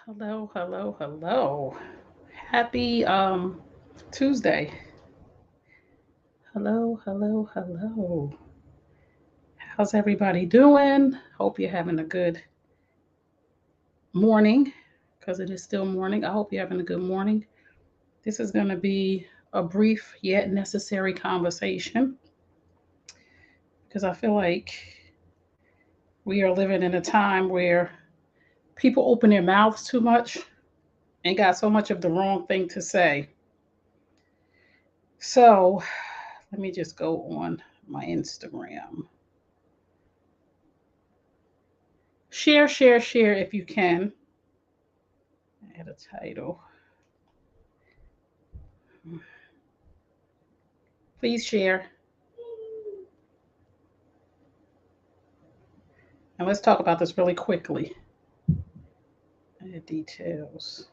Hello, hello, hello. Happy Tuesday. Hello, hello, hello. How's everybody doing? Hope you're having a good morning because it is still morning. I hope you're having a good morning. This is going to be a brief yet necessary conversation because I feel like we are living in a time where people open their mouths too much and got so much of the wrong thing to say. So, let me just go on my Instagram. Share, share, share if you can. Add a title. Please share. And let's talk about this really quickly. Add details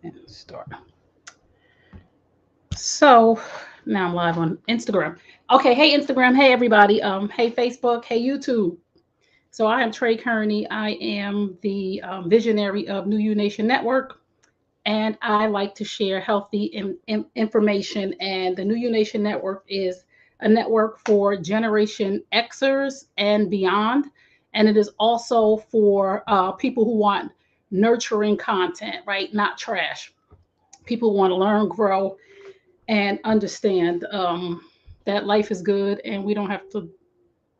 and start. So now I'm live on Instagram. Okay, hey Instagram, hey everybody. Hey Facebook, hey YouTube. So I am Trey Kearney. I am the visionary of New U Nation Network, and I like to share healthy information. And the New U Nation Network is a network for Generation Xers and beyond. And it is also for people who want nurturing content, right? Not trash. People want to learn, grow, and understand that life is good and we don't have to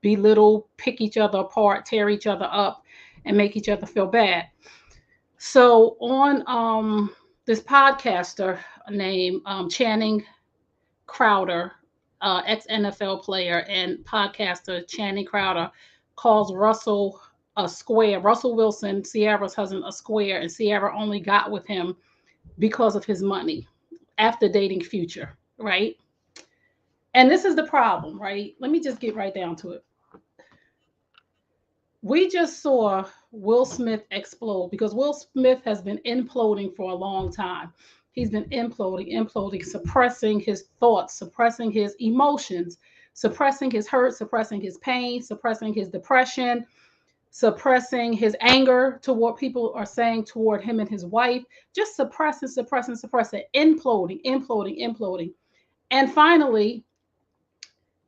belittle, pick each other apart, tear each other up, and make each other feel bad. So on this podcaster named Channing Crowder, ex NFL player and podcaster Channing Crowder, calls Russell a square. Russell Wilson, Ciara's husband, a square, and Ciara only got with him because of his money after dating Future, right? And this is the problem, right? Let me just get right down to it. We just saw Will Smith explode because Will Smith has been imploding for a long time. He's been imploding, suppressing his thoughts, suppressing his emotions, suppressing his hurt, suppressing his pain, suppressing his depression, suppressing his anger to what people are saying toward him and his wife, just suppressing, imploding. And finally,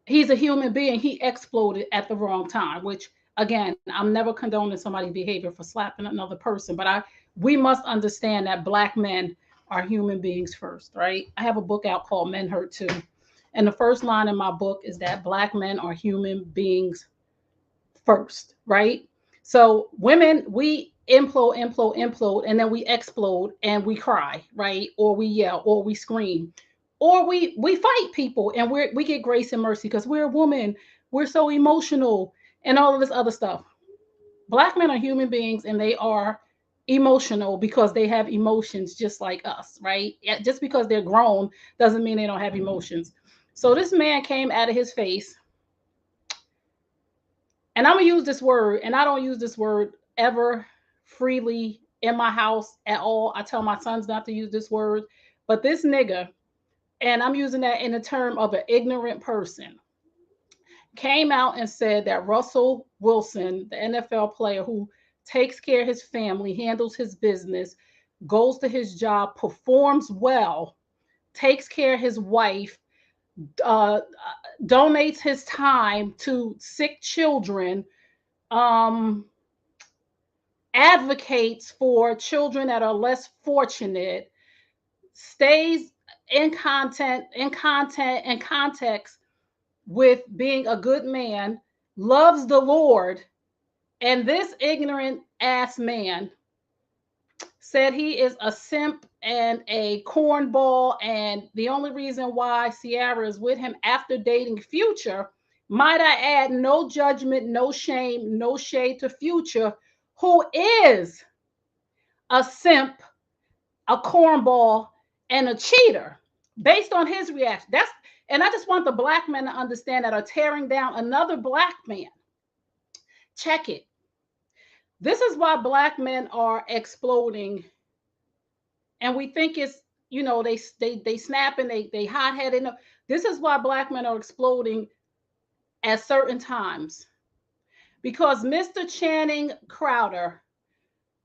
he's a human being. He exploded at the wrong time, which again, I'm never condoning somebody's behavior for slapping another person, but we must understand that black men are human beings first, right? I have a book out called Men Hurt Too. And the first line in my book is that black men are human beings first, right? So women, we implode, and then we explode and we cry, right? Or we yell, or we scream, or we fight people, and we get grace and mercy because we're a woman. We're so emotional, and all of this other stuff. Black men are human beings, and they are emotional because they have emotions just like us, right? Just because they're grown doesn't mean they don't have emotions. So this man came out of his face, and I'm gonna use this word, and I don't use this word ever freely in my house at all. I tell my sons not to use this word, but this nigga, and I'm using that in the term of an ignorant person, came out and said that Russell Wilson, the NFL player who takes care of his family, handles his business, goes to his job, performs well, takes care of his wife, uh, donates his time to sick children, um, advocates for children that are less fortunate, stays in context with being a good man, loves the Lord, and this ignorant ass man said he is a simp and a cornball, and the only reason why Ciara is with him after dating Future, might I add, no judgment, no shame, no shade to Future, who is a simp, a cornball, and a cheater based on his reaction. And I just want the black men to understand that are tearing down another black man. Check it. This is why black men are exploding, and we think it's they snap and they hot headed. This is why black men are exploding at certain times because Mr. Channing Crowder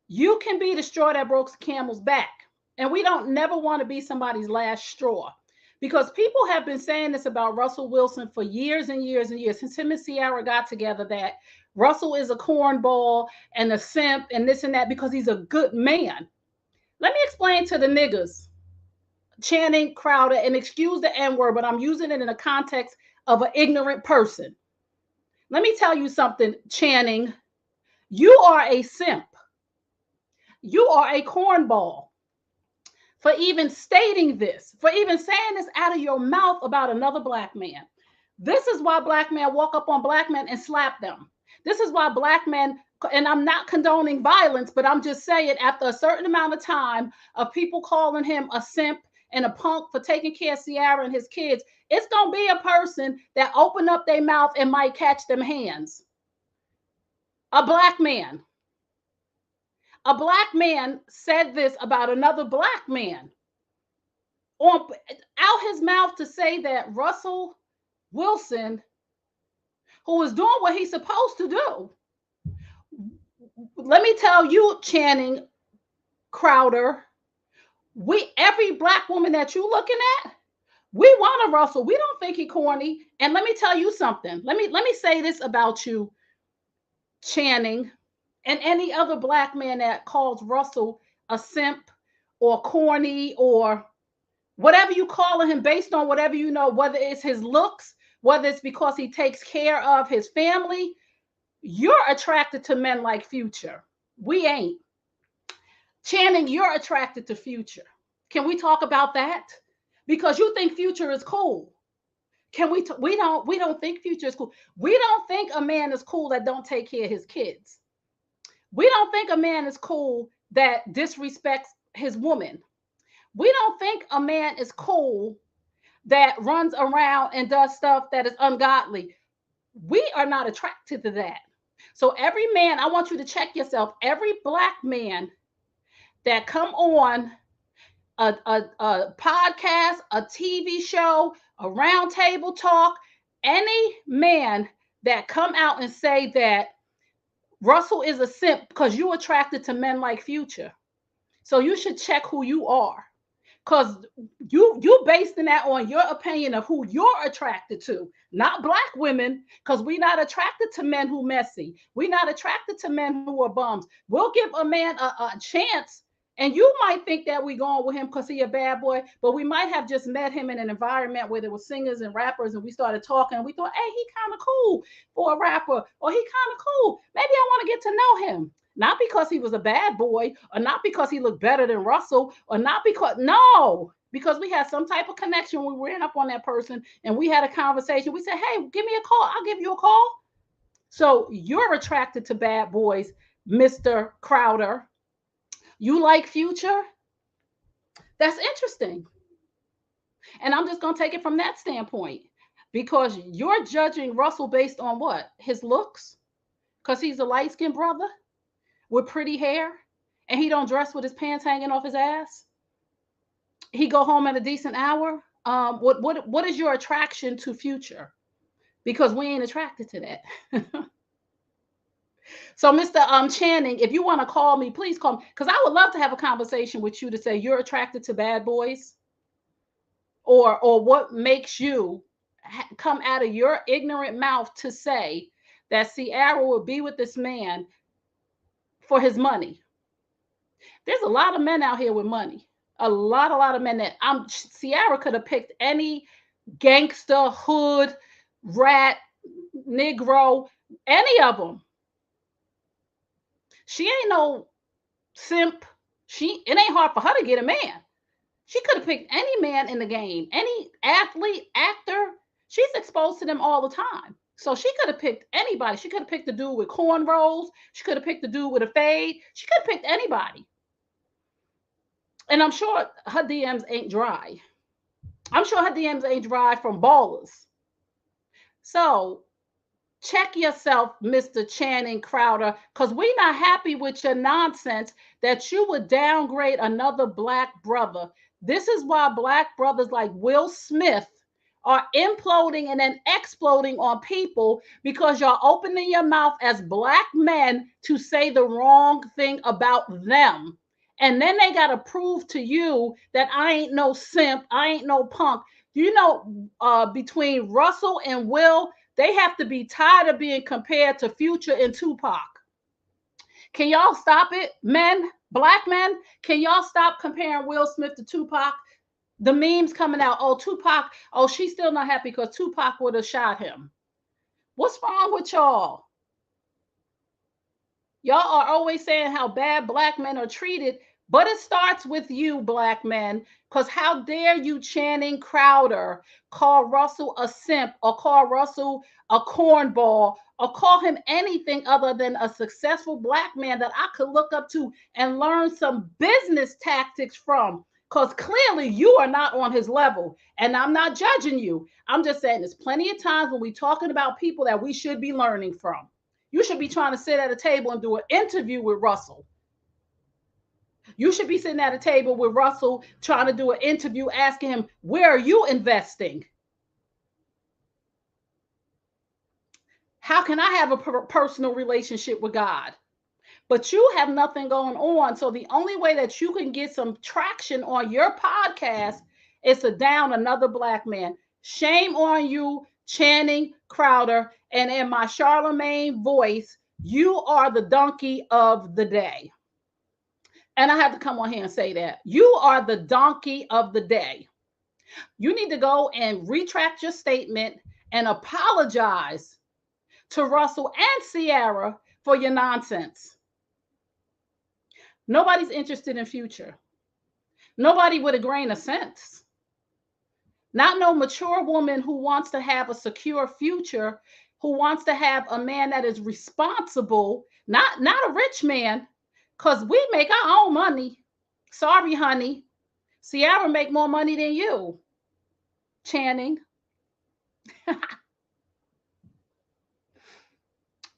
You can be the straw that broke the camel's back. And we don't never want to be somebody's last straw. Because people have been saying this about Russell Wilson for years and years and years, since him and Ciara got together, that Russell is a cornball and a simp and this and that because he's a good man. Let me explain to the niggas, Channing Crowder, and excuse the N word, but I'm using it in the context of an ignorant person. Let me tell you something, Channing. You are a simp. You are a cornball for even stating this, for even saying this out of your mouth about another black man. This is why black men walk up on black men and slap them. This is why black men, and I'm not condoning violence, but I'm just saying after a certain amount of time of people calling him a simp and a punk for taking care of Ciara and his kids, it's going to be a person that open up their mouth and might catch them hands. A black man. A black man said this about another black man. On out his mouth to say that Russell Wilson, who is doing what he's supposed to do. Let me tell you, Channing Crowder, every black woman that you looking at, we want a Russell. We don't think he corny. And let me tell you something. Let me say this about you, Channing, and any other black man that calls Russell a simp or corny or whatever you call him based on whatever you know, whether it's his looks, whether it's because he takes care of his family, you're attracted to men like Future. We ain't. Channing, you're attracted to Future. Can we talk about that? Because you think Future is cool. Can we? We don't think Future is cool. We don't think a man is cool that don't take care of his kids. We don't think a man is cool that disrespects his woman. We don't think a man is cool that runs around and does stuff that is ungodly. We are not attracted to that. So every man, I want you to check yourself. Every black man that come on a podcast, a TV show, a round table talk, any man that come out and say that Russell is a simp because you attracted to men like Future. So you should check who you are. Because you basing that on your opinion of who you're attracted to, not black women, because we're not attracted to men who messy. We're not attracted to men who are bums. We'll give a man a chance, and you might think that we're going with him because he a bad boy, but we might have just met him in an environment where there were singers and rappers, and we started talking, and we thought, hey, he kind of cool for a rapper, or he kind of cool. Maybe I want to get to know him. Not because he was a bad boy, or not because he looked better than Russell, or not because, no, because we had some type of connection. We ran up on that person and we had a conversation. We said, hey, give me a call. I'll give you a call. So you're attracted to bad boys, Mr. Crowder. You like Future? That's interesting. And I'm just going to take it from that standpoint because you're judging Russell based on what? His looks? Because he's a light-skinned brother with pretty hair and he don't dress with his pants hanging off his ass. He go home at a decent hour. What is your attraction to Future? Because we ain't attracted to that. So, Mr. Channing, if you want to call me, please call me because I would love to have a conversation with you to say you're attracted to bad boys, or what makes you come out of your ignorant mouth to say that Ciara would be with this man for his money. There's a lot of men out here with money. A lot of men that Ciara could have picked any gangster, hood, rat, Negro, any of them. She ain't no simp. It ain't hard for her to get a man. She could have picked any man in the game, any athlete, actor. She's exposed to them all the time. So she could have picked anybody. She could have picked the dude with cornrows. She could have picked the dude with a fade. She could have picked anybody. And I'm sure her DMs ain't dry. I'm sure her DMs ain't dry from ballers. So check yourself, Mr. Channing Crowder, because we're not happy with your nonsense that you would downgrade another black brother. This is why black brothers like Will Smith are imploding and then exploding on people because you're opening your mouth as black men to say the wrong thing about them. And then they got to prove to you that I ain't no simp, I ain't no punk. You know, between Russell and Will, they have to be tired of being compared to Future and Tupac. Can y'all stop it, men, black men? Can y'all stop comparing Will Smith to Tupac? The memes coming out, oh, Tupac, oh, she's still not happy because Tupac would have shot him. What's wrong with y'all? Y'all are always saying how bad black men are treated, but it starts with you, black men, because how dare you, Channing Crowder, call Russell a simp or call Russell a cornball or call him anything other than a successful black man that I could look up to and learn some business tactics from. Because clearly you are not on his level. And I'm not judging you. I'm just saying there's plenty of times when we're talking about people that we should be learning from. You should be trying to sit at a table and do an interview with Russell. You should be sitting at a table with Russell trying to do an interview asking him, where are you investing? How can I have a personal relationship with God? But you have nothing going on. So the only way that you can get some traction on your podcast is to down another black man. Shame on you, Channing Crowder. And in my Charlemagne voice, you are the donkey of the day. And I have to come on here and say that. You are the donkey of the day. You need to go and retract your statement and apologize to Russell and Ciara for your nonsense. Nobody's interested in Future. Nobody with a grain of sense. Not no mature woman who wants to have a secure future, who wants to have a man that is responsible, not a rich man, because we make our own money. Sorry, honey. Ciara make more money than you, Channing.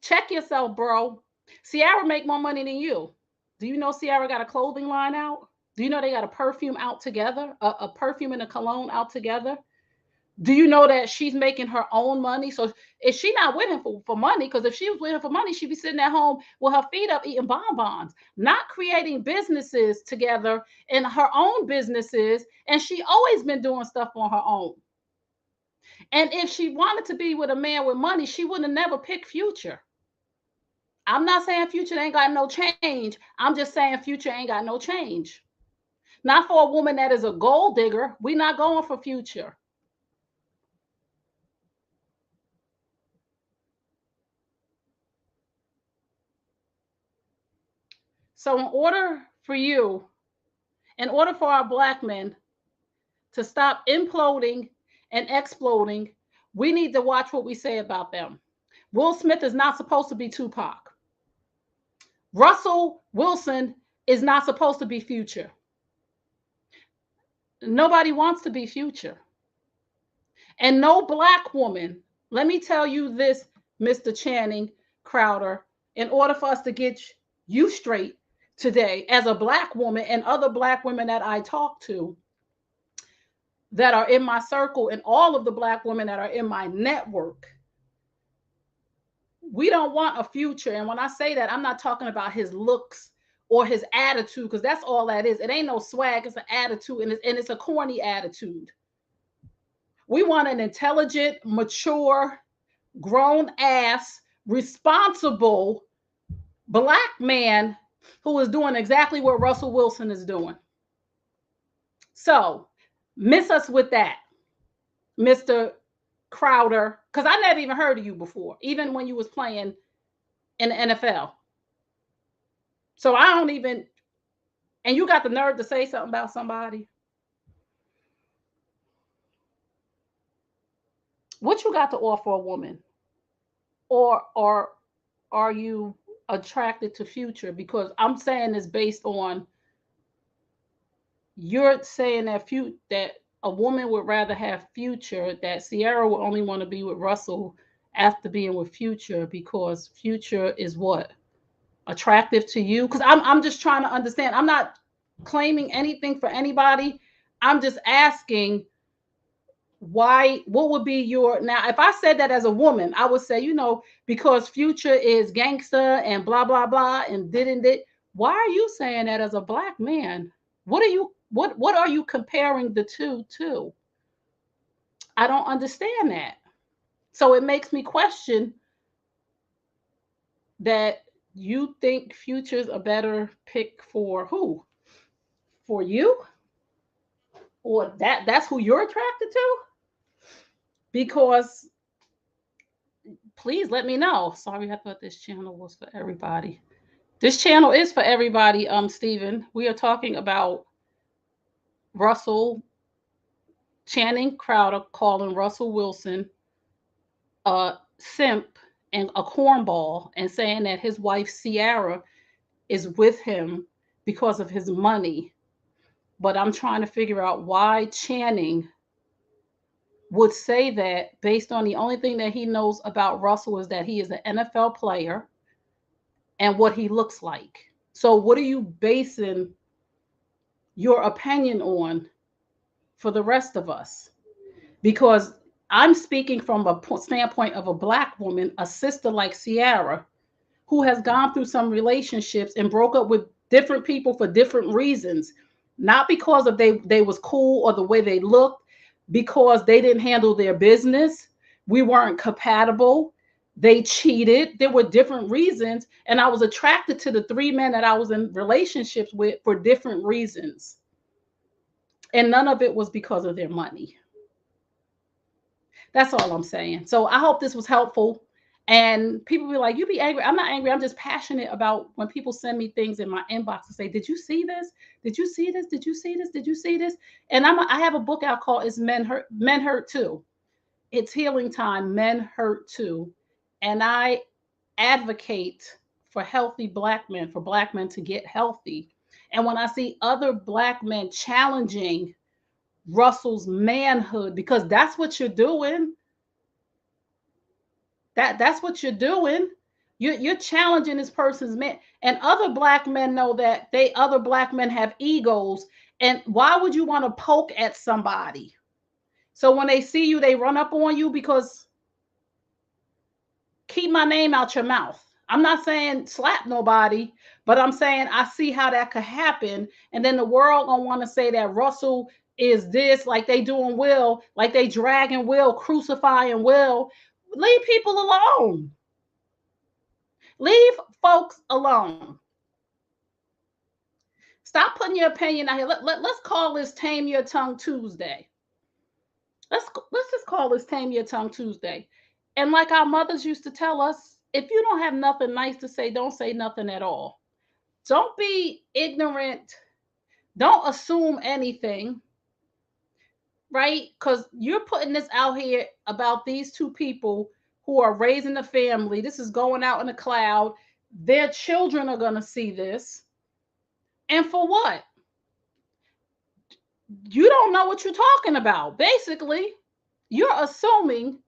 Check yourself, bro. Ciara make more money than you. Do you know Ciara got a clothing line out? Do you know they got a perfume out together? A perfume and a cologne out together? Do you know that she's making her own money? So is she not with him for money? Because if she was with him for money, she'd be sitting at home with her feet up eating bonbons, not creating businesses together in her own businesses. And she always been doing stuff on her own. And if she wanted to be with a man with money, she would have never picked Future. I'm not saying Future ain't got no change. I'm just saying Future ain't got no change. Not for a woman that is a gold digger. We're not going for Future. So in order for our black men to stop imploding and exploding, we need to watch what we say about them. Will Smith is not supposed to be Tupac. Russell Wilson is not supposed to be Future. Nobody wants to be Future. And no black woman, let me tell you this, Mr. Channing Crowder, in order for us to get you straight today, as a black woman and other black women that I talk to that are in my circle and all of the black women that are in my network, we don't want a Future. And when I say that, I'm not talking about his looks or his attitude, because that's all that is. It ain't no swag, it's an attitude, and it's a corny attitude. We want an intelligent, mature, grown ass, responsible black man who is doing exactly what Russell Wilson is doing. So miss us with that, Mr. Crowder, because I never even heard of you before, even when you was playing in the NFL. So I don't even, and you got the nerve to say something about somebody. What you got to offer a woman? Or are you attracted to Future? Because I'm saying this based on you're saying that that a woman would rather have Future, that Ciara would only want to be with Russell after being with Future because Future is what? Attractive to you? Because I'm just trying to understand. I'm not claiming anything for anybody. I'm just asking, Why? What would be your, now? If I said that as a woman, I would say, because Future is gangster and blah blah blah and didn't it. Why are you saying that as a black man? What are you comparing the two to? I don't understand that. So it makes me question that you think Future's a better pick for who? For you? Or that's who you're attracted to? Because please let me know. Sorry, I thought this channel was for everybody. This channel is for everybody, Stephen. We are talking about Russell Channing Crowder calling Russell Wilson a simp and a cornball and saying that his wife Ciara is with him because of his money. But I'm trying to figure out why Channing would say that based on the only thing that he knows about Russell is that he is an NFL player and what he looks like. So what are you basing your opinion on for the rest of us? Because I'm speaking from a standpoint of a black woman, a sister like Ciara, who has gone through some relationships and broke up with different people for different reasons, not because of they was cool or the way they looked, because they didn't handle their business. We weren't compatible. They cheated. There were different reasons. And I was attracted to the three men that I was in relationships with for different reasons. And none of it was because of their money. That's all I'm saying. So I hope this was helpful. And people be like, you be angry. I'm not angry. I'm just passionate about when people send me things in my inbox and say, did you see this? Did you see this? Did you see this? Did you see this? And I have a book out called It's Men Hurt Too. It's healing time. Men hurt too. And I advocate for healthy black men, for black men to get healthy. And when I see other black men challenging Russell's manhood, because that's what you're doing. That's what you're doing. You're challenging this person's man. And other black men know that other black men have egos. And why would you want to poke at somebody? So when they see you, they run up on you, because keep my name out your mouth. I'm not saying slap nobody, but I'm saying I see how that could happen. And then the world gonna want to say that Russell is this, like they doing Will, like they dragging Will, crucifying Will. Leave people alone. Leave folks alone. Stop putting your opinion out here. Let's call this Tame Your Tongue Tuesday. Let's just call this Tame Your Tongue Tuesday. And like our mothers used to tell us, if you don't have nothing nice to say, don't say nothing at all. Don't be ignorant. Don't assume anything, right? Because you're putting this out here about these two people who are raising a family. This is going out in the cloud. Their children are going to see this. And for what? You don't know what you're talking about. Basically, you're assuming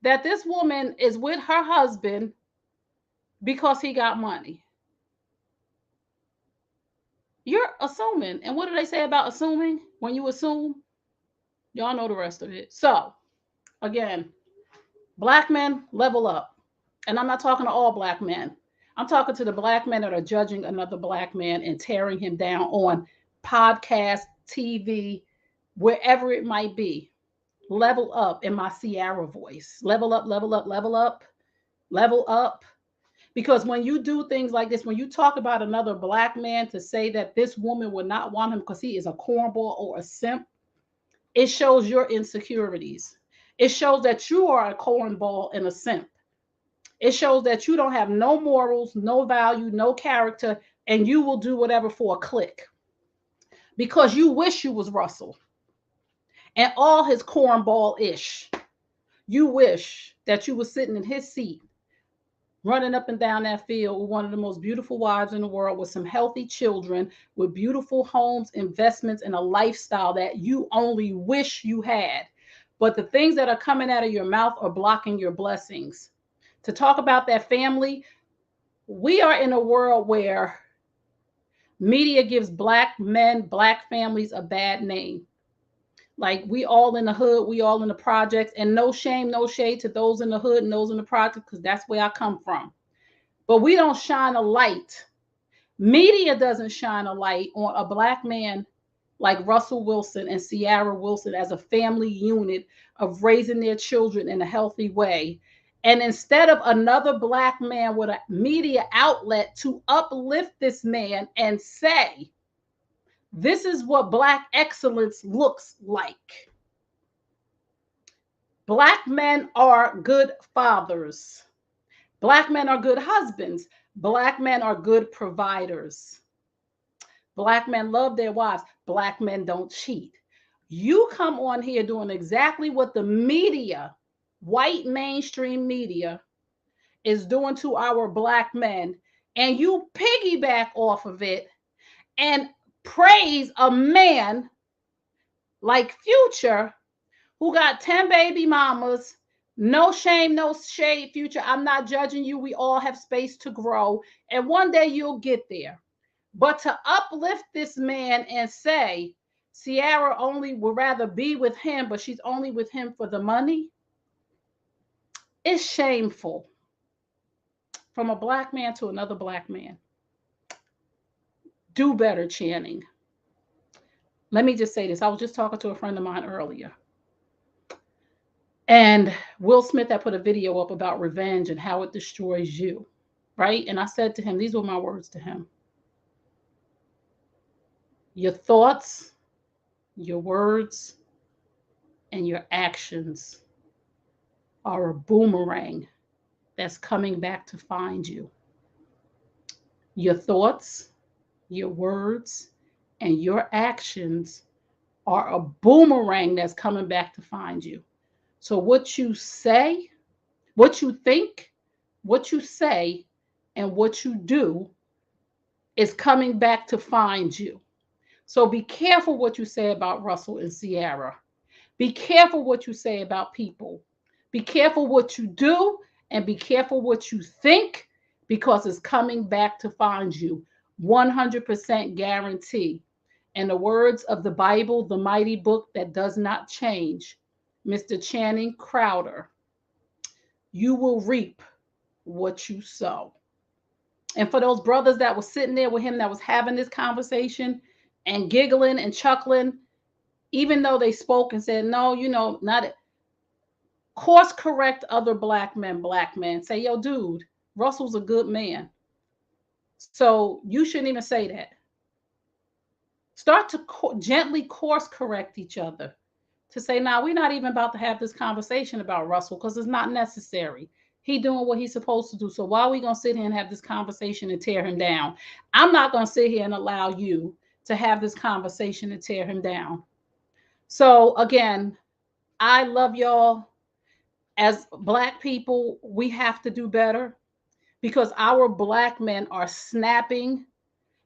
that this woman is with her husband because he got money. You're assuming. And what do they say about assuming? When you assume, y'all know the rest of it. So, again, black men, level up. And I'm not talking to all black men. I'm talking to the black men that are judging another black man and tearing him down on podcast, TV, wherever it might be. Level up in my Ciara voice. Level up, level up, level up, level up. Because when you do things like this, when you talk about another black man to say that this woman would not want him because he is a cornball or a simp, it shows your insecurities. It shows that you are a cornball and a simp. It shows that you don't have no morals, no value, no character, and you will do whatever for a click. Because you wish you was Russell and all his cornball-ish. You wish that you were sitting in his seat, running up and down that field with one of the most beautiful wives in the world, with some healthy children, with beautiful homes, investments, and a lifestyle that you only wish you had. But the things that are coming out of your mouth are blocking your blessings. To talk about that family, we are in a world where media gives black men, black families a bad name. Like we all in the hood, we all in the projects, and no shame, no shade to those in the hood and those in the project, because that's where I come from. But we don't shine a light. Media doesn't shine a light on a Black man like Russell Wilson and Ciara Wilson as a family unit of raising their children in a healthy way. And instead of another Black man with a media outlet to uplift this man and say, this is what Black excellence looks like. Black men are good fathers. Black men are good husbands. Black men are good providers. Black men love their wives. Black men don't cheat. You come on here doing exactly what the media, white mainstream media, is doing to our Black men, and you piggyback off of it and praise a man like Future, who got 10 baby mamas. No shame, no shade, Future. I'm not judging you. We all have space to grow, and one day you'll get there. But to uplift this man and say, Ciara only would rather be with him, but she's only with him for the money, is shameful. From a Black man to another Black man. Do better, Channing. Let me just say this. I was just talking to a friend of mine earlier. And Will Smith had put a video up about revenge and how it destroys you, right? And I said to him, these were my words to him. Your thoughts, your words, and your actions are a boomerang that's coming back to find you. Your thoughts, your words, and your actions are a boomerang that's coming back to find you. So what you say, what you think, what you say, and what you do is coming back to find you. So be careful what you say about Russell and Ciara. Be careful what you say about people. Be careful what you do, and be careful what you think, because it's coming back to find you. 100% guarantee. In the words of the Bible, the mighty book that does not change, Mr. Channing Crowder, you will reap what you sow. And for those brothers that were sitting there with him that was having this conversation and giggling and chuckling, even though they spoke and said, no, not it. Course correct other Black men. Say, yo, dude, Russell's a good man. So you shouldn't even say that. Start to gently course correct each other to say, nah, we're not even about to have this conversation about Russell because it's not necessary. He doing what he's supposed to do. So why are we going to sit here and have this conversation and tear him down? I'm not going to sit here and allow you to have this conversation and tear him down. So again, I love y'all. As Black people, we have to do better, because our Black men are snapping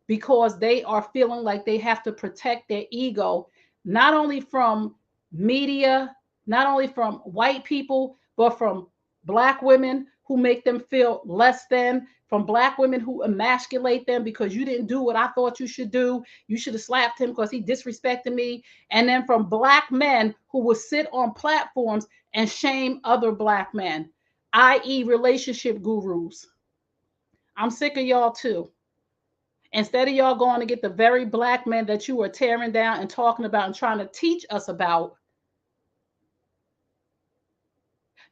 because they are feeling like they have to protect their ego, not only from media, not only from white people, but from Black women who make them feel less than, from Black women who emasculate them because you didn't do what I thought you should do. You should have slapped him because he disrespected me. And then from Black men who will sit on platforms and shame other Black men, i.e. relationship gurus. I'm sick of y'all too. Instead of y'all going to get the very Black men that you are tearing down and talking about and trying to teach us about,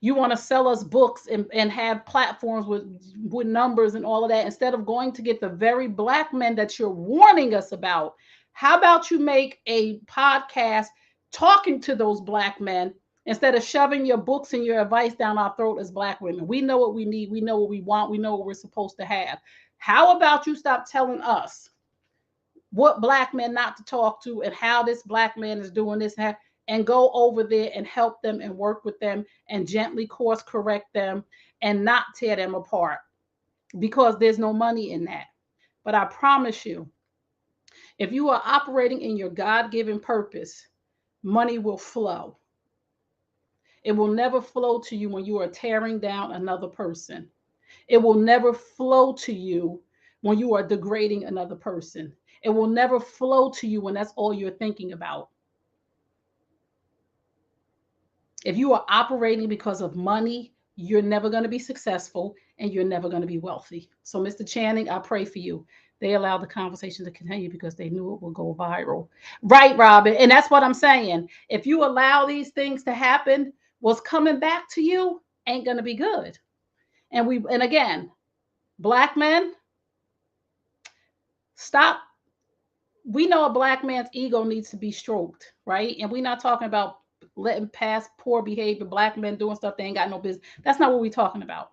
you want to sell us books and have platforms with numbers and all of that, instead of going to get the very Black men that you're warning us about. How about you make a podcast talking to those Black men instead of shoving your books and your advice down our throat as Black women? We know what we need. We know what we want. We know what we're supposed to have. How about you stop telling us what Black men not to talk to and how this Black man is doing this, and go over there and help them and work with them and gently course correct them and not tear them apart, because there's no money in that. But I promise you, if you are operating in your God-given purpose, money will flow. It will never flow to you when you are tearing down another person. It will never flow to you when you are degrading another person. It will never flow to you when that's all you're thinking about. If you are operating because of money, you're never going to be successful and you're never going to be wealthy. So, Mr. Channing, I pray for you. They allowed the conversation to continue because they knew it would go viral. Right, Robin. And that's what I'm saying. If you allow these things to happen, what's coming back to you ain't going to be good. And again, black men, stop. We know a black man's ego needs to be stroked, right? And we're not talking about letting past poor behavior, black men doing stuff they ain't got no business. That's not what we're talking about.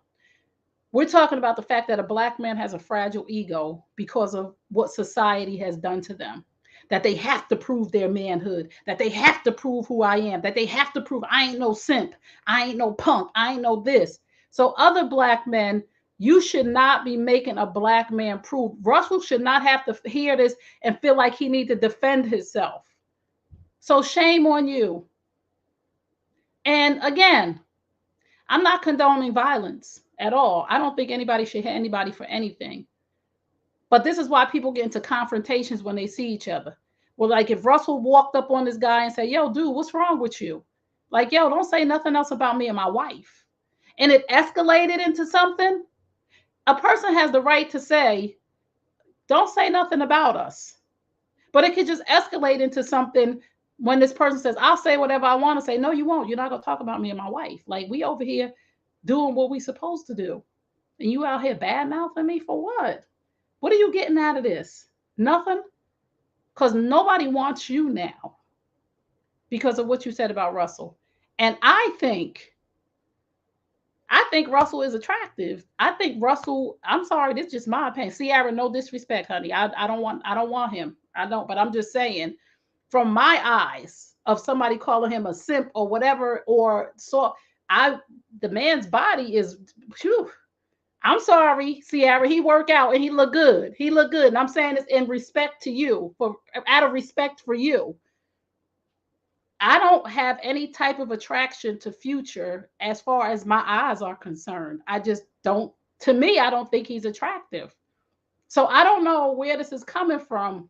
We're talking about the fact that a black man has a fragile ego because of what society has done to them. That they have to prove their manhood, that they have to prove who I am, that they have to prove I ain't no simp, I ain't no punk, I ain't no this. So, other black men, you should not be making a black man prove. Russell should not have to hear this and feel like he need to defend himself. So, shame on you. And again, I'm not condoning violence at all. I don't think anybody should hit anybody for anything. But this is why people get into confrontations when they see each other. Well, like if Russell walked up on this guy and said, yo, dude, what's wrong with you? Like, yo, don't say nothing else about me and my wife. And it escalated into something. A person has the right to say, don't say nothing about us. But it could just escalate into something when this person says, I'll say whatever I want to say. No, you won't. You're not going to talk about me and my wife. Like, we over here doing what we supposed to do. And you out here bad mouthing me for what? What are you getting out of this? Nothing? Because nobody wants you now because of what you said about Russell. And I think Russell is attractive. I think Russell, I'm sorry, this is just my opinion. Ciara, no disrespect, honey. I don't want him. I don't, but I'm just saying, from my eyes of somebody calling him a simp or whatever, or so the man's body is whew, I'm sorry, Ciara. He work out and he look good. He look good. And I'm saying this in respect to you, out of respect for you. I don't have any type of attraction to Future as far as my eyes are concerned. I just don't, to me, I don't think he's attractive. So I don't know where this is coming from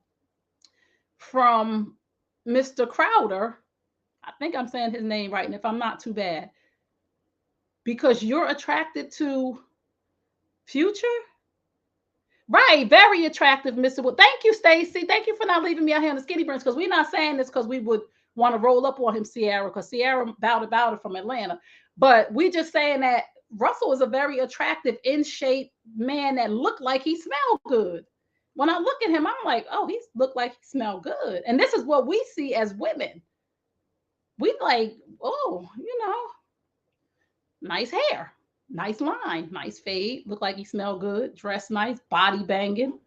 Mr. Crowder. I think I'm saying his name right. And if I'm not, too bad. Because you're attracted to Future? Right, very attractive, Mr. Wood. Thank you, Stacy. Thank you for not leaving me out here on the skinny prints, because we're not saying this because we would want to roll up on him, Ciara, because Ciara about it from Atlanta. But we just saying that Russell is a very attractive, in shape man that looked like he smelled good. When I look at him, I'm like, oh, he looked like he smelled good. And this is what we see as women. We like, oh, nice hair. Nice line, nice fade. Look like he smelled good, dressed nice, body banging.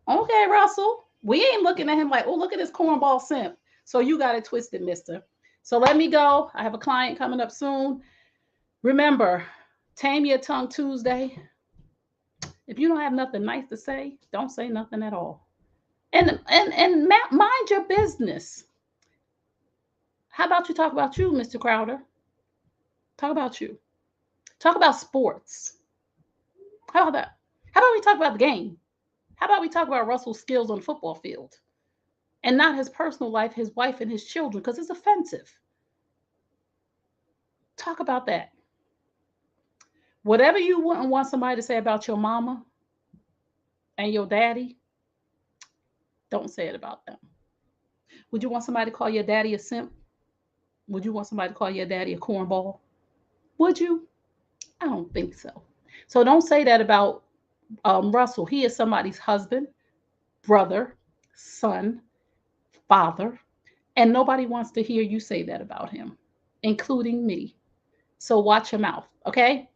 Okay, Russell. We ain't looking at him like, oh, look at this cornball simp. So you got it twisted, mister. So let me go. I have a client coming up soon. Remember, Tame Your Tongue Tuesday. If you don't have nothing nice to say, don't say nothing at all. And mind your business. How about you talk about you, Mr. Crowder? Talk about you. Talk about sports. How about that? How about we talk about the game? How about we talk about Russell's skills on the football field? And not his personal life, his wife and his children, because it's offensive. Talk about that. Whatever you wouldn't want somebody to say about your mama and your daddy, don't say it about them. Would you want somebody to call your daddy a simp? Would you want somebody to call your daddy a cornball? Would you? I don't think so. So don't say that about Russell. He is somebody's husband, brother, son, father, and nobody wants to hear you say that about him, including me. So watch your mouth, okay?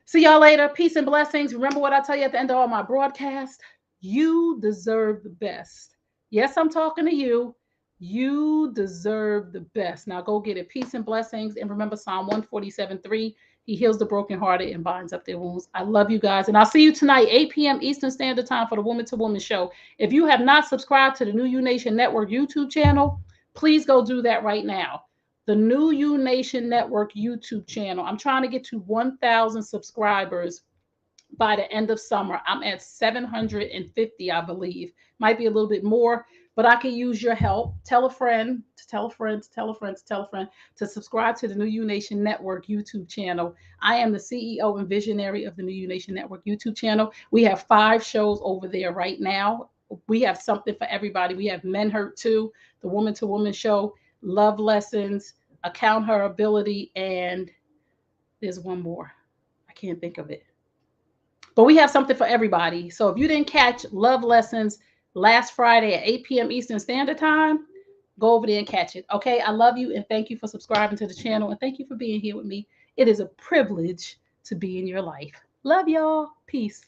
See y'all later. Peace and blessings. Remember what I tell you at the end of all my broadcasts. You deserve the best. Yes, I'm talking to you. You deserve the best. Now go get it. Peace and blessings. And remember Psalm 147:3. He heals the brokenhearted and binds up their wounds. I love you guys. And I'll see you tonight, 8 p.m. Eastern Standard Time for the Woman to Woman Show. If you have not subscribed to the New You Nation Network YouTube channel, please go do that right now. The New You Nation Network YouTube channel. I'm trying to get to 1,000 subscribers by the end of summer. I'm at 750, I believe. Might be a little bit more. but I could use your help. Tell a friend to tell a friend to tell a friend to tell a friend to subscribe to the New You Nation Network YouTube channel. I am the CEO and visionary of the New You Nation Network YouTube channel. We have 5 shows over there right now. We have something for everybody. We have Men Hurt Too, the Woman to Woman show, Love Lessons, Account Her Ability, and there's one more. I can't think of it. But we have something for everybody. So if you didn't catch Love Lessons last Friday at 8 p.m. Eastern Standard Time, go over there and catch it. Okay. I love you and thank you for subscribing to the channel and thank you for being here with me. It is a privilege to be in your life. Love y'all. Peace.